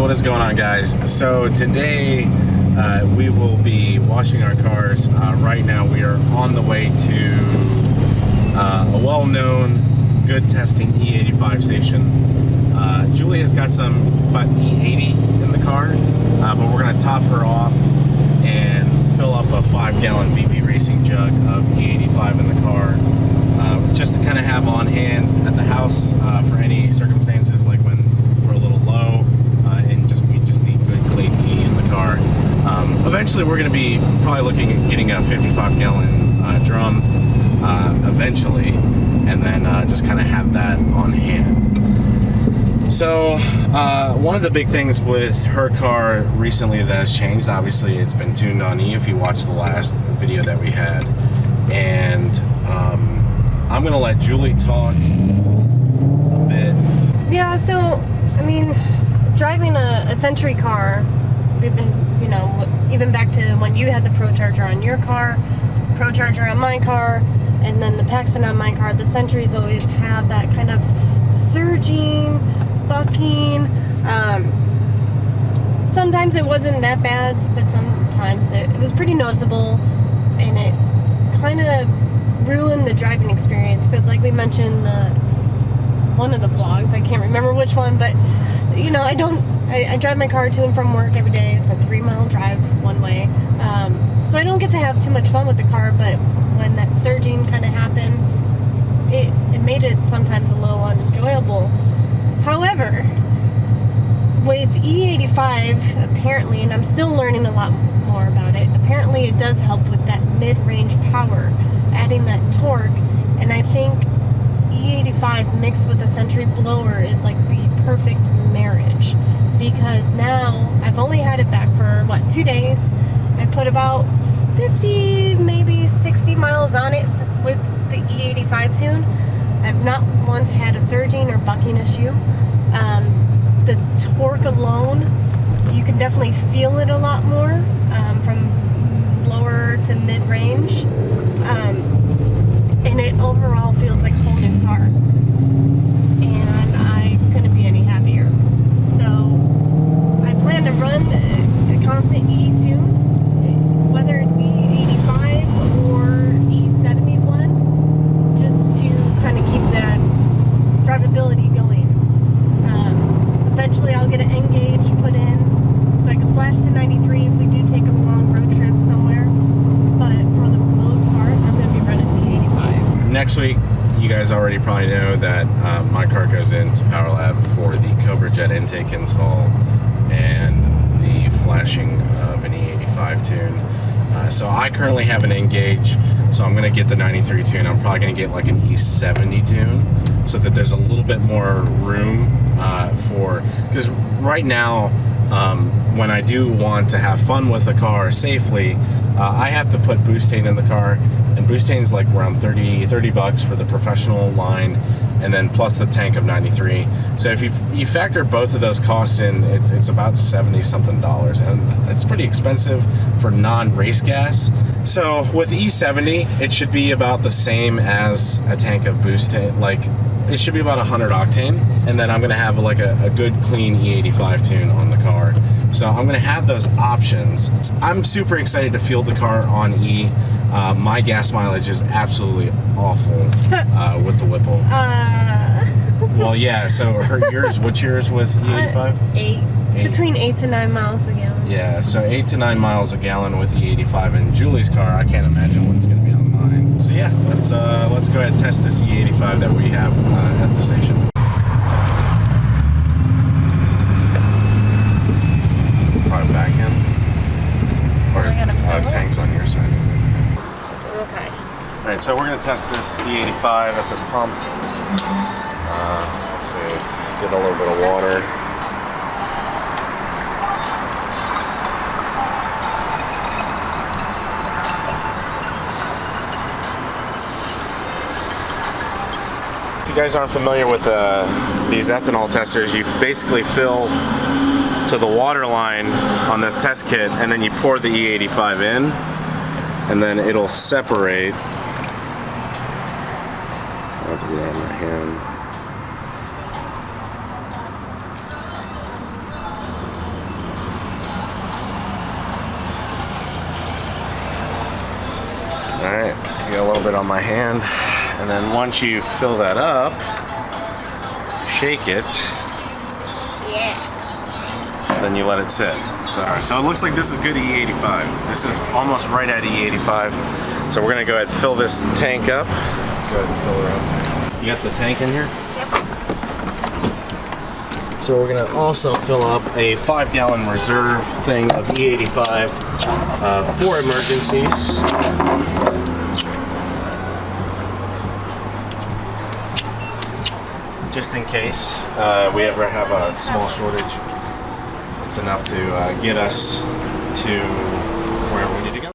what is going on, guys? So today we will be washing our cars. Right now we are on the way to a well-known, good testing E85 station. Julie has got some about E80 in the car, but we're going to top her off and fill up a 5-gallon VP Racing jug of E85 in the car, just to kind of have on hand at the house for any circumstances, like when we're a little low and we just need good clean E in the car. Eventually we're going to be probably looking at getting a 55-gallon drum eventually, and then just kind of have that on hand. So one of the big things with her car recently that has changed, obviously it's been tuned on E if you watched the last video that we had, and I'm going to let Julie talk a bit. Yeah, so, I mean, driving a Century car, we've been, you know, even back to when you had the Pro Charger on your car, Pro Charger on my car, and then the Paxton on my car, the Centuries always have that kind of surging, bucking. Sometimes it wasn't that bad, but sometimes it was pretty noticeable, and it kind of ruined the driving experience, because like we mentioned one of the vlogs, I can't remember which one, but you know, I drive my car to and from work every day. It's a 3-mile drive one way, so I don't get to have too much fun with the car. But when that surging kind of happened, it made it sometimes a little unenjoyable. However, with E85, apparently, and I'm still learning a lot more about it, apparently it does help with that mid-range power, adding that torque, and I think E85 mixed with a Century blower is like the perfect marriage, because now I've only had it back for 2 days. I put about 50, maybe 60 miles on it with the E85 tune. I've not once had a surging or bucking issue. The torque alone, you can definitely feel it a lot more, from lower to mid-range, and it overall feels like a whole new car, and I couldn't be any happier. So I plan to run a constant E tune, whether it's E85 or E71, just to kind of keep that drivability going. Eventually I'll get an N-gauge put in so I can flash to 93 if we do take a long road trip somewhere, but for the most part I'm going to be running the 85. Next week, you guys already probably know that my car goes into Power Lab for the Cobra Jet intake install and the flashing of an E85 tune. So I currently have an N-gauge, so I'm going to get the 93 tune. I'm probably going to get like an E70 tune, so that there's a little bit more room because right now, when I do want to have fun with the car safely, I have to put butane in the car, and butane's like around 30 bucks for the professional line, and then plus the tank of 93. So if you factor both of those costs in, it's about $70-something, and it's pretty expensive for non-race gas. So with E70, it should be about the same as a tank of butane. Like, it should be about 100 octane, and then I'm going to have like a good clean E85 tune on the car. So I'm going to have those options. I'm super excited to fuel the car on E. My gas mileage is absolutely awful with the Whipple. Well, yeah, so what's yours with E85? 8. Between 8 to 9 miles a gallon. Yeah, so 8 to 9 miles a gallon with E85 in Julie's car. I can't imagine what it's going to be on mine. So yeah, let's go ahead and test this E85 that we have at the station. Probably back in. Or is tanks on your side? Is it? Okay. All right, so we're going to test this E85 at this pump. Let's see, get a little bit of water. If you guys aren't familiar with these ethanol testers, you basically fill to the water line on this test kit, and then you pour the E85 in, and then it'll separate. I have to do that in my hand. Get a little bit on my hand, and then once you fill that up, shake it. Yeah. Then you let it sit. So it looks like this is good E85. This is almost right at E85. So we're gonna go ahead and fill this tank up. Let's go ahead and fill her up. You got the tank in here? Yep. So we're gonna also fill up a 5-gallon reserve thing of E85 for emergencies. Just in case we ever have a small shortage. It's enough to get us to wherever we need to go.